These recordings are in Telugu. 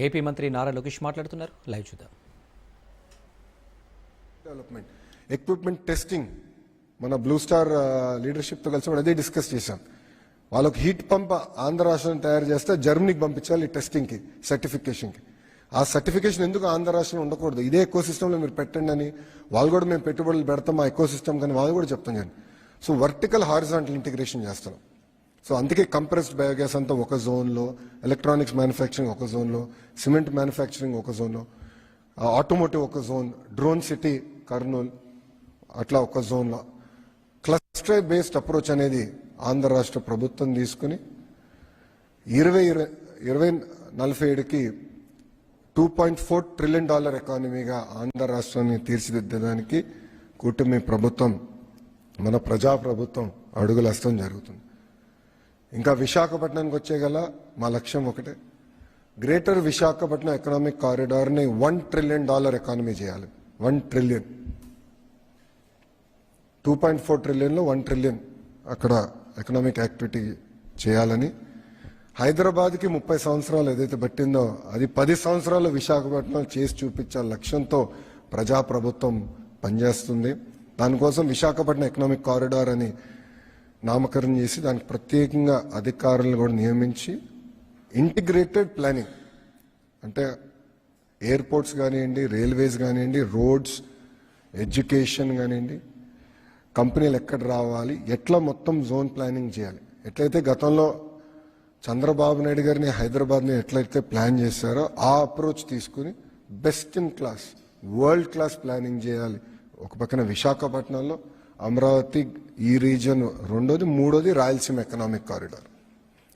ఏపీ మంత్రి నారా లోకేష్ మాట్లాడుతున్నారు. లైవ్ చూద్దాం. డెవలప్మెంట్ ఎక్విప్మెంట్ టెస్టింగ్ మన బ్లూ స్టార్ లీడర్షిప్తో కలిసి మనం అదే డిస్కస్ చేశాం. వాళ్ళకి హీట్ పంప్ ఆంధ్ర రాష్ట్రం తయారు చేస్తే జర్మనీకి పంపించాలి టెస్టింగ్కి, సర్టిఫికేషన్కి. ఆ సర్టిఫికేషన్ ఎందుకు ఆంధ్ర రాష్ట్రంలో ఉండకూడదు, ఇదే ఎకో సిస్టంలో మీరు పెట్టండి అని వాళ్ళు కూడా మేము పెట్టుబడులు పెడతాం ఆ ఎకో సిస్టమ్ కానీ వాళ్ళు కూడా చెప్తాం కానీ. సో వర్టికల్ హారిజాంటల్ ఇంటిగ్రేషన్ చేస్తున్నాం. సో అందుకే కంప్రెస్డ్ బయోగ్యాస్ అంతా ఒక జోన్లో, ఎలక్ట్రానిక్స్ మ్యానుఫ్యాక్చరింగ్ ఒక జోన్లో, సిమెంట్ మ్యానుఫ్యాక్చరింగ్ ఒక జోన్లో, ఆటోమోటివ్ ఒక జోన్, డ్రోన్ సిటీ కర్నూలు అట్లా ఒక జోన్లో. క్లస్టర్ బేస్డ్ అప్రోచ్ అనేది ఆంధ్ర రాష్ట్ర ప్రభుత్వం తీసుకుని 2047కి $2.4 ట్రిలియన్ ఎకానమీగా ఆంధ్ర రాష్ట్రాన్ని తీర్చిదిద్దడానికి కూటమి ప్రభుత్వం, మన ప్రజాప్రభుత్వం అడుగులు వేస్తూ జరుగుతుంది. ఇంకా విశాఖపట్నానికి వచ్చేగల మా లక్ష్యం ఒకటే, గ్రేటర్ విశాఖపట్నం ఎకనామిక్ కారిడార్ని $1 ట్రిలియన్ ఎకానమీ చేయాలి. 1 ట్రిలియన్, 2.4 ట్రిలియన్లో 1 ట్రిలియన్ అక్కడ ఎకనామిక్ యాక్టివిటీ చేయాలని. హైదరాబాద్కి 30 సంవత్సరాలు ఏదైతే పట్టిందో అది 10 సంవత్సరాలు విశాఖపట్నం చేసి చూపించాల లక్ష్యంతో ప్రజాప్రభుత్వం పనిచేస్తుంది. దానికోసం విశాఖపట్నం ఎకనామిక్ కారిడార్ అని నామకరణం చేసి దానికి ప్రత్యేకంగా అధికారులను కూడా నియమించి ఇంటిగ్రేటెడ్ ప్లానింగ్ అంటే ఎయిర్పోర్ట్స్ కానివ్వండి, రైల్వేస్ కానివ్వండి, రోడ్స్, ఎడ్యుకేషన్ కానివ్వండి, కంపెనీలు ఎక్కడ రావాలి, ఎట్లా మొత్తం జోన్ ప్లానింగ్ చేయాలి. ఎట్లయితే గతంలో చంద్రబాబు నాయుడు గారిని హైదరాబాద్ని ఎట్లయితే ప్లాన్ చేశారో ఆ అప్రోచ్ తీసుకుని best in class, world class planning చేయాలి. ఒక పక్కన విశాఖపట్నంలో, అమరావతి ఈ రీజన్ రెండోది, మూడోది రాయలసీమ ఎకనామిక్ కారిడార్.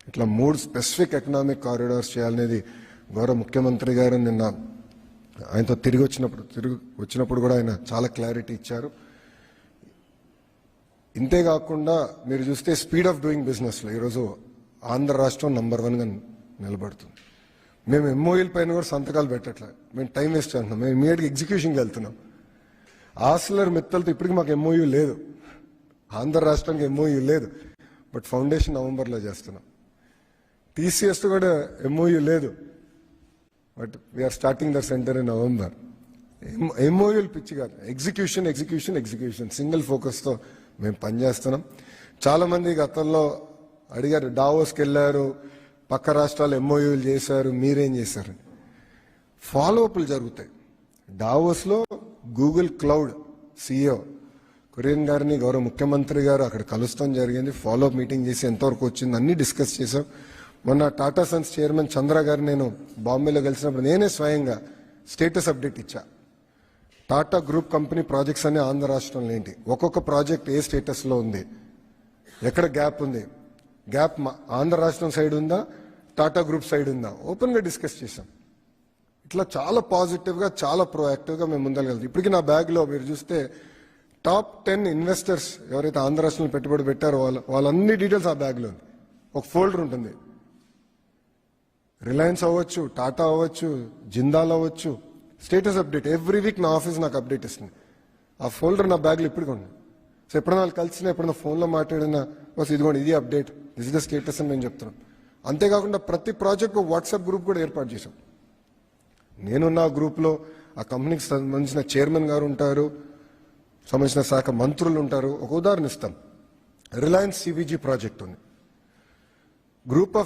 ఇట్లా 3 స్పెసిఫిక్ ఎకనామిక్ కారిడార్స్ చేయాలనేది గౌరవ ముఖ్యమంత్రి గారు నిన్న ఆయనతో తిరిగి వచ్చినప్పుడు కూడా ఆయన చాలా క్లారిటీ ఇచ్చారు. ఇంతేకాకుండా మీరు చూస్తే స్పీడ్ ఆఫ్ డూయింగ్ బిజినెస్లో ఈరోజు ఆంధ్ర రాష్ట్రం నంబర్ 1గా నిలబడుతుంది. మేము ఎంఓయూల పైన కూడా సంతకాలు పెట్టట్లేదు, మేము టైం వేస్ట్ అంటున్నాం, మేము ఇమీడియట్గా ఎగ్జిక్యూషన్కి వెళ్తున్నాం. ఆస్లర్ మిత్తలతో ఇప్పటికి మాకు ఎంఓయూ లేదు, ఆంధ్ర రాష్ట్రానికి ఎంఓయూ లేదు, బట్ ఫౌండేషన్ నవంబర్లో చేస్తున్నాం. టీసీఎస్తో కూడా ఎంఓయూ లేదు, but we're starting the centre in November. ఎంఓయూలు పిచ్చి కాదు, ఎగ్జిక్యూషన్ ఎగ్జిక్యూషన్ ఎగ్జిక్యూషన్ సింగిల్ ఫోకస్తో మేము పనిచేస్తున్నాం. చాలామంది గతంలో అడిగారు, డావోస్కి వెళ్ళారు, పక్క రాష్ట్రాలు ఎంఓయూలు చేశారు, మీరేం చేశారు? ఫాలో అప్లు జరుగుతాయి. డావోస్లో గూగుల్ క్లౌడ్ CEO కురియన్ గారిని గౌరవ ముఖ్యమంత్రి గారు అక్కడ కలుస్తాం జరిగింది. ఫాలో అప్ మీటింగ్ చేసి ఎంతవరకు వచ్చింది అన్ని డిస్కస్ చేశాం. మొన్న టాటా సన్స్ చైర్మన్ చంద్ర గారు నేను బాంబేలో కలిసినప్పుడు నేనే స్వయంగా స్టేటస్ అప్డేట్ ఇచ్చా. టాటా గ్రూప్ కంపెనీ ప్రాజెక్ట్స్ అన్ని ఆంధ్ర రాష్ట్రంలో ఏంటి, ఒక్కొక్క ప్రాజెక్ట్ ఏ స్టేటస్లో ఉంది, ఎక్కడ గ్యాప్ ఉంది, గ్యాప్ ఆంధ్ర రాష్ట్రం సైడ్ ఉందా, టాటా గ్రూప్ సైడ్ ఉందా, ఓపెన్గా డిస్కస్ చేశాం. ఇట్లా చాలా పాజిటివ్గా, చాలా ప్రోయాక్టివ్గా మేము ముందరగలుగుతాం. ఇప్పటికీ నా బ్యాగ్లో మీరు చూస్తే టాప్ 10 ఇన్వెస్టర్స్ ఎవరైతే ఆంధ్ర రాష్ట్రంలో పెట్టుబడి పెట్టారో వాళ్ళన్ని డీటెయిల్స్ ఆ బ్యాగ్లో ఒక ఫోల్డర్ ఉంటుంది. రిలయన్స్ అవ్వచ్చు, టాటా అవ్వచ్చు, జిందాల్ అవ్వచ్చు, స్టేటస్ అప్డేట్ ఎవ్రీ వీక్ నా ఆఫీస్ నాకు అప్డేట్ ఇస్తుంది. ఆ ఫోల్డర్ నా బ్యాగ్లో ఇప్పటికీ ఉంది. సో ఎప్పుడైనా వాళ్ళు కలిసినా, ఎప్పుడైనా ఫోన్లో మాట్లాడినా బస్ ఇదిగోండి ఇది update, this is the status అని మేము చెప్తున్నాం. అంతేకాకుండా ప్రతి ప్రాజెక్ట్ వాట్సాప్ గ్రూప్ కూడా ఏర్పాటు చేశాం. నేను నా గ్రూప్లో ఆ కంపెనీకి సంబంధించిన చైర్మన్ గారు ఉంటారు, సంబంధించిన శాఖ మంత్రులు ఉంటారు. ఒక ఉదాహరణ ఇస్తాం, రిలయన్స్ CBG ప్రాజెక్ట్ ఉంది. గ్రూప్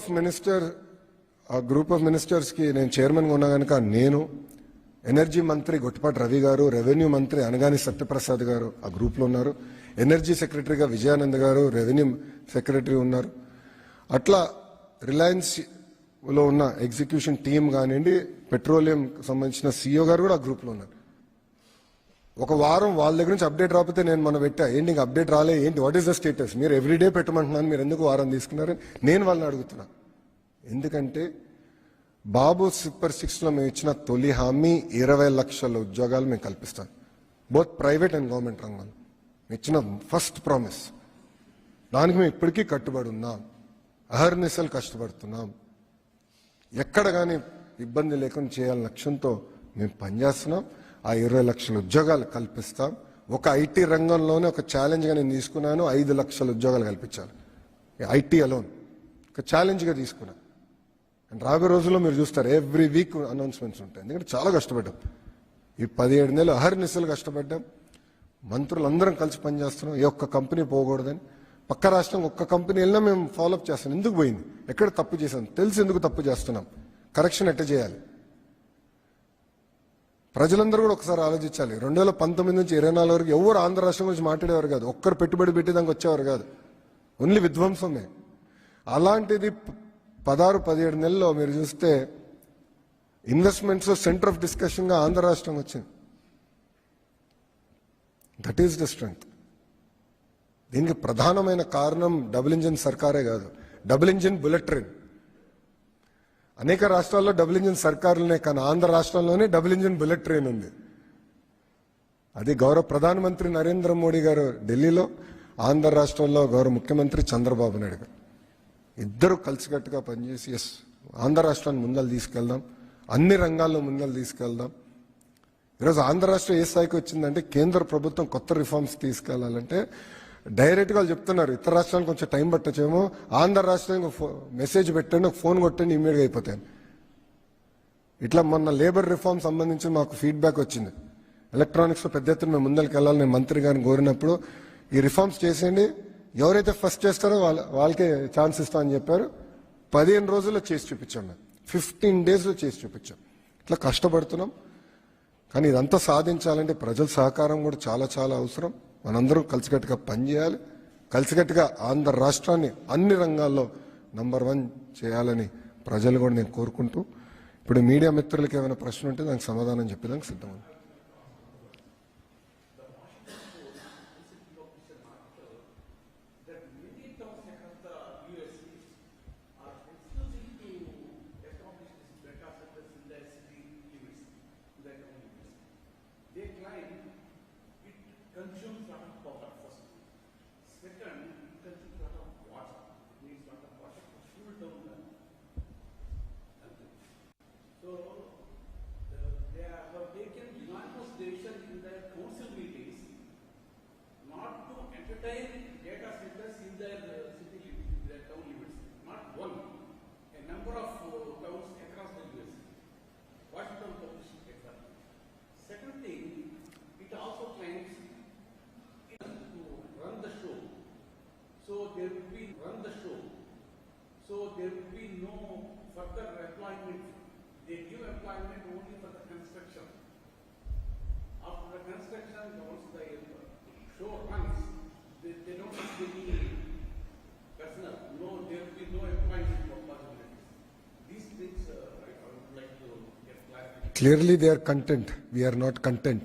ఆఫ్ మినిస్టర్స్కి నేను చైర్మన్గా ఉన్నా కనుక నేను, ఎనర్జీ మంత్రి గొట్టిపాటి రవి గారు, రెవెన్యూ మంత్రి అనగాని సత్యప్రసాద్ గారు ఆ గ్రూప్లో ఉన్నారు, ఎనర్జీ సెక్రటరీగా విజయానంద్ గారు, రెవెన్యూ సెక్రటరీ ఉన్నారు. అట్లా రిలయన్స్లో ఉన్న ఎగ్జిక్యూషన్ టీం కానివ్వండి, పెట్రోలియం సంబంధించిన CEO గారు కూడా ఆ గ్రూప్లో ఉన్నారు. ఒక వారం వాళ్ళ దగ్గర నుంచి అప్డేట్ రాకపోతే నేను మనం పెట్టా, ఏంటి ఇంకా అప్డేట్ రాలే, ఏంటి వాట్ ఈస్ ద స్టేటస్, మీరు ఎవ్రీడే పెట్టమంటున్నాను, మీరు ఎందుకు వారం తీసుకున్నారని నేను వాళ్ళని అడుగుతున్నా. ఎందుకంటే బాబు సూపర్ 6లో మేము ఇచ్చిన తొలి హామీ 20 లక్షల ఉద్యోగాలు మేము కల్పిస్తాం, బోత్ ప్రైవేట్ అండ్ గవర్నమెంట్ రంగంలో ఇచ్చిన ఫస్ట్ ప్రామిస్. దానికి మేము ఇప్పటికీ కట్టుబడి ఉన్నాం, అహర్నిశలు కష్టపడుతున్నాం, ఎక్కడ కానీ ఇబ్బంది లేకుండా చేయాలని లక్ష్యంతో మేము పనిచేస్తున్నాం. ఆ 20 లక్షల ఉద్యోగాలు కల్పిస్తాం. ఒక IT రంగంలోనే ఒక ఛాలెంజ్గా నేను తీసుకున్నాను, 5 లక్షల ఉద్యోగాలు కల్పించాలి. IT అలోన్ ఒక ఛాలెంజ్గా తీసుకున్నాను. అండ్ రాబోయే రోజుల్లో మీరు చూస్తారు ఎవ్రీ వీక్ అనౌన్స్మెంట్స్ ఉంటాయి. ఎందుకంటే చాలా కష్టపడ్డాం, ఈ 17 నెలలు అహర్నిశలు కష్టపడ్డాం. మంత్రులందరం కలిసి పనిచేస్తున్నాం, ఏ ఒక్క కంపెనీ పోకూడదని. పక్క రాష్ట్రం ఒక్క కంపెనీ వెళ్ళినా మేము ఫాలోఅప్ చేస్తాం. ఎందుకు పోయింది, ఎక్కడ తప్పు చేశాం, తెలిసి ఎందుకు తప్పు చేస్తున్నాం, కరెక్షన్ ఎట్ట చేయాలి. ప్రజలందరూ కూడా ఒకసారి ఆలోచించాలి. 2019 నుంచి 24 వరకు ఎవరు ఆంధ్ర రాష్ట్రం గురించి మాట్లాడేవారు కాదు, ఒక్కరు పెట్టుబడి పెట్టేదానికి వచ్చేవారు కాదు, ఓన్లీ విధ్వంసమే. అలాంటిది 16-17 నెలల్లో మీరు చూస్తే ఇన్వెస్ట్మెంట్స్ సెంటర్ ఆఫ్ డిస్కషన్గా ఆంధ్ర రాష్ట్రం వచ్చింది. That is the strength. దీనికి ప్రధానమైన కారణం డబుల్ ఇంజిన్ సర్కారే కాదు, డబుల్ ఇంజిన్ బుల్లెట్ ట్రైన్. అనేక రాష్ట్రాల్లో డబుల్ ఇంజిన్ సర్కారులనే, కానీ ఆంధ్ర రాష్ట్రంలోనే డబుల్ ఇంజిన్ బుల్లెట్ ట్రైన్ ఉంది. అది గౌరవ ప్రధానమంత్రి నరేంద్ర మోడీ గారు ఢిల్లీలో, ఆంధ్ర రాష్ట్రంలో గౌరవ ముఖ్యమంత్రి చంద్రబాబు నాయుడు గారు ఇద్దరు కలిసికట్టుగా పనిచేసి ఎస్ ఆంధ్ర రాష్ట్రాన్ని ముందలు తీసుకెళ్దాం, అన్ని రంగాల్లో ముందలు తీసుకెళ్దాం. ఈరోజు ఆంధ్ర రాష్ట్రం ఏ స్థాయికి వచ్చిందంటే కేంద్ర ప్రభుత్వం కొత్త రిఫార్మ్స్ తీసుకెళ్లాలంటే డైరెక్ట్గా వాళ్ళు చెప్తున్నారు, ఇతర రాష్ట్రానికి కొంచెం టైం పట్టొచ్చేమో, ఆంధ్ర రాష్ట్రానికి మెసేజ్ పెట్టండి, ఒక ఫోన్ కొట్టండి, ఇమీడియట్గా అయిపోతాయి. ఇట్లా మొన్న లేబర్ రిఫార్మ్ సంబంధించి మాకు ఫీడ్బ్యాక్ వచ్చింది. ఎలక్ట్రానిక్స్లో పెద్ద ఎత్తున మేము ముందరికి వెళ్ళాలి. నేను మంత్రి గారిని కోరినప్పుడు ఈ రిఫార్మ్స్ చేసేయండి, ఎవరైతే ఫస్ట్ చేస్తారో వాళ్ళకే ఛాన్స్ ఇస్తామని చెప్పారు. 15 రోజుల్లో చేసి చూపించాం, మేము 15 డేస్లో చేసి చూపించాం. ఇట్లా కష్టపడుతున్నాం. కానీ ఇదంతా సాధించాలంటే ప్రజల సహకారం కూడా చాలా చాలా అవసరం. మనందరం కలిసికట్టుగా పనిచేయాలి. కలిసికట్టుగా ఆంధ్ర రాష్ట్రాన్ని అన్ని రంగాల్లో నంబర్ 1 చేయాలని ప్రజలు కూడా నేను కోరుకుంటూ, ఇప్పుడు మీడియా మిత్రులకి ఏమైనా ప్రశ్న ఉంటే దానికి సమాధానం చెప్పేదానికి సిద్ధమని. Consumes lot of power first. Second, it consumes lot of water. It needs lot of water to cool down the country. So they have taken unanimous decision in their council meetings not to entertain data centers in their city limits, their town limits. Not one, a number of towns across the US. Washington published example. Second thing, it also claims So there will be no further employment. They give employment only for the construction. After the construction, once the show runs, they don't have any personnel. No, there will be no employment for possibilities. These things I would like to get clarified. Clearly they are content. We are not content.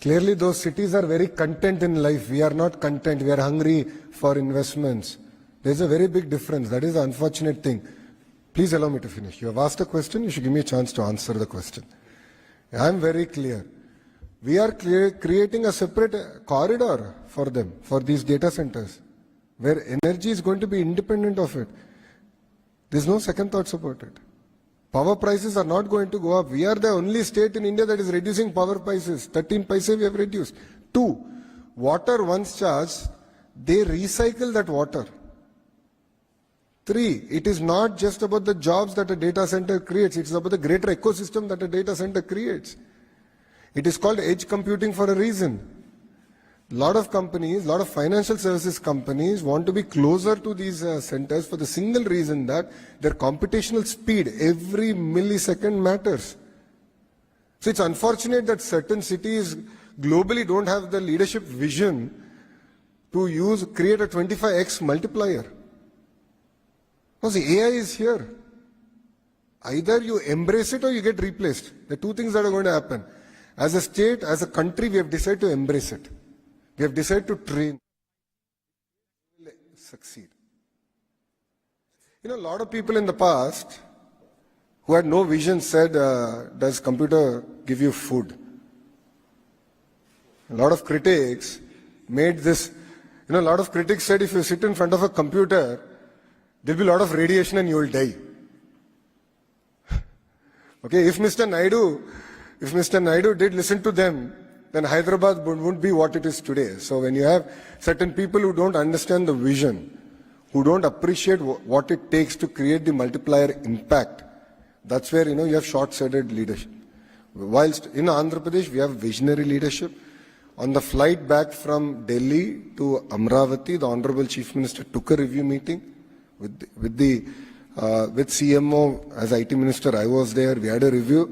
Clearly those cities are very content in life. We are not content. We are hungry for investments. There's a very big difference. That is the unfortunate thing. Please allow me to finish. You have asked a question. You should give me a chance to answer the question. I am very clear. We are creating a separate corridor for them, for these data centers, where energy is going to be independent of it. There's no second thoughts about it. Power prices are not going to go up. We are the only state in India that is reducing power prices. 13 paise we have reduced. 2, water once charged, they recycle that water. 3, it is not just about the jobs that a data center creates. It's about the greater ecosystem that a data center creates. It is called edge computing for a reason. Lot of companies, lot of financial services companies want to be closer to these centers for the single reason that their computational speed, every millisecond matters. So it's unfortunate that certain cities globally don't have the leadership vision to create a 25x multiplier. Because the AI is here. Either you embrace it or you get replaced. The two things that are going to happen. As a state, as a country, we have decided to embrace it. We have decided to train, succeed. You know, a lot of people in the past who had no vision said, does computer give you food? A lot of critics made this, you know, a lot of critics said if you sit in front of a computer, there'll be a lot of radiation and you will die. Okay, if Mr. Naidu did listen to them, then Hyderabad wouldn't be what it is today. So when you have certain people who don't understand the vision, who don't appreciate what it takes to create the multiplier impact. That's where, you have short-sighted leadership. Whilst in Andhra Pradesh, we have visionary leadership. On the flight back from Delhi to Amravati, the Honorable Chief Minister took a review meeting with CMO. As IT Minister, I was there. We had a review,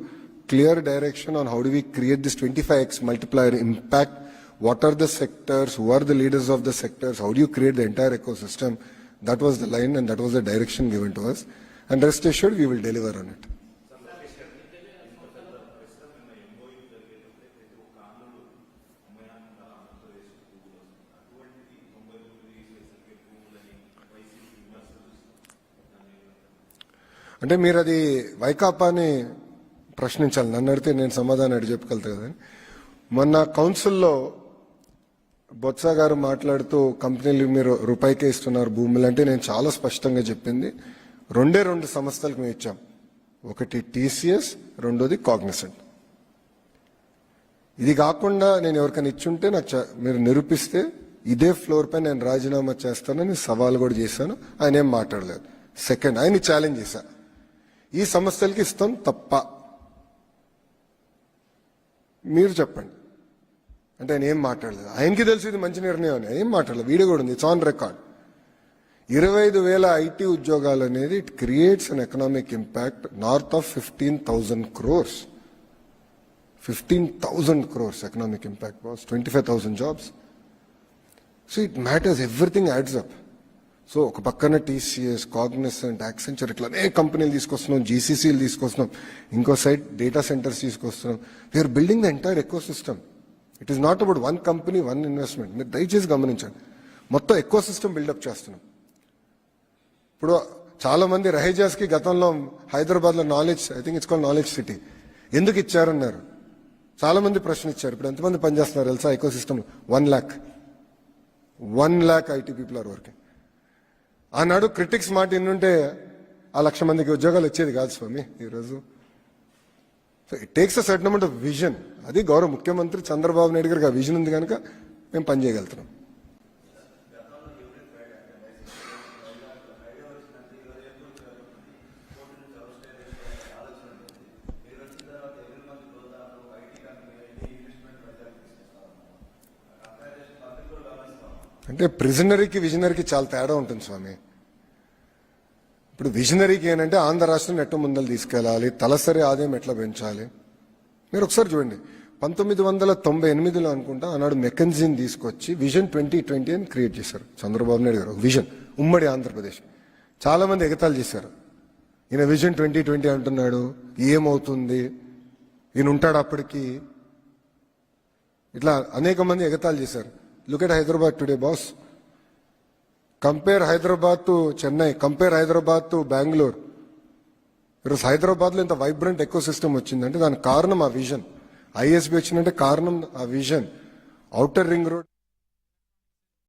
clear direction on how do we create this 25x multiplier impact. What are the sectors? Who are the leaders of the sectors? How do you create the entire ecosystem? That was the line and that was the direction given to us. And rest assured, we will deliver on it. అంటే మీరు అది వైకాపాని ప్రశ్నించాలి. నన్ను అడిగితే నేను సమాధానం అడిగి చెప్పగలుగుతా కదండి. మొన్న కౌన్సిల్లో బొత్స గారు మాట్లాడుతూ కంపెనీలు మీరు రూపాయికే ఇస్తున్నారు భూములు అంటే నేను చాలా స్పష్టంగా చెప్పింది రెండు సంస్థలకు మేము ఇచ్చాం. ఒకటి టీసీఎస్, రెండోది కాగ్నిసెంట్. ఇది కాకుండా నేను ఎవరికైనా ఇచ్చుంటే నాకు మీరు నిరూపిస్తే ఇదే ఫ్లోర్ పై నేను రాజీనామా చేస్తానని సవాల్ కూడా చేశాను. ఆయన ఏం మాట్లాడలేదు. సెకండ్, ఆయన ఛాలెంజ్ చేశా, ఈ సంస్థలకి ఇస్తాం తప్ప మీరు చెప్పండి అంటే ఆయన ఏం మాట్లాడలేదు. ఆయనకి తెలిసి ఇది మంచి నిర్ణయం అని ఏం మాట్లాడలేదు. వీడియో కూడా ఉంది, ఇట్స్ ఆన్ రికార్డ్. 25,000 ఐటీ ఉద్యోగాలు అనేది it creates an economic impact north of 15,000 crores. 15,000 crores economic impact was 25,000 jobs. So it matters, everything adds up. So ఒక పక్కన టీసీఎస్, కాగ్నిసెంట్, యాక్సెంచర్ ఇట్లా అనేక కంపెనీలు తీసుకొస్తున్నాం, జీసీసీలు తీసుకొస్తున్నాం, ఇంకో సైడ్ డేటా సెంటర్స్ తీసుకొస్తున్నాం. We're building the entire ecosystem. It is not about one company, one investment. మీరు దయచేసి గమనించండి, మొత్తం ఎకో సిస్టమ్ బిల్డప్ చేస్తున్నాం. ఇప్పుడు చాలా మంది రహేజాస్కి గతంలో హైదరాబాద్లో knowledge, I think it's called knowledge city, ఎందుకు ఇచ్చారన్నారు చాలా మంది ప్రశ్న ఇచ్చారు. ఇప్పుడు ఎంతమంది పనిచేస్తున్నారు తెలుసా ecosystem? 1 lakh IT people are working. ఆనాడు క్రిటిక్స్ మాట ఎన్నుంటే 1,00,000 మందికి ఉద్యోగాలు వచ్చేది కాదు స్వామి ఈరోజు. So it takes a certain amount of vision. అది గౌరవ ముఖ్యమంత్రి చంద్రబాబు నాయుడు గారికి ఆ విజన్ ఉంది కనుక మేము పనిచేయగలుగుతున్నాం. అంటే ప్రిజనరీకి విజనరీకి చాలా తేడా ఉంటుంది స్వామి. ఇప్పుడు విజనరీకి ఏంటంటే ఆంధ్ర రాష్ట్రాన్ని ఎట్లా ముందలు తీసుకెళ్లాలి, తలసరి ఆదాయం ఎట్లా పెంచాలి. మీరు ఒకసారి చూడండి, 1998లో అనుకుంటా ఆనాడు మెకన్జీని తీసుకొచ్చి విజన్ 2020 అని క్రియేట్ చేశారు చంద్రబాబు నాయుడు గారు. విజన్ ఉమ్మడి ఆంధ్రప్రదేశ్. చాలా మంది ఎగతాళి చేశారు, ఈయన విజన్ 2020 అంటున్నాడు, ఏమవుతుంది, ఈయన ఉంటాడు అప్పటికి, ఇట్లా అనేక మంది ఎగతాళి చేశారు. Look at Hyderabad today, boss. Compare Hyderabad to Chennai. Compare Hyderabad to Bangalore. ఈరోజు హైదరాబాద్లో ఇంత వైబ్రెంట్ ఎకో సిస్టమ్ వచ్చిందంటే దానికి కారణం ఆ విజన్. ఐఎస్బి వచ్చిందంటే కారణం ఆ విజన్. Outer ring road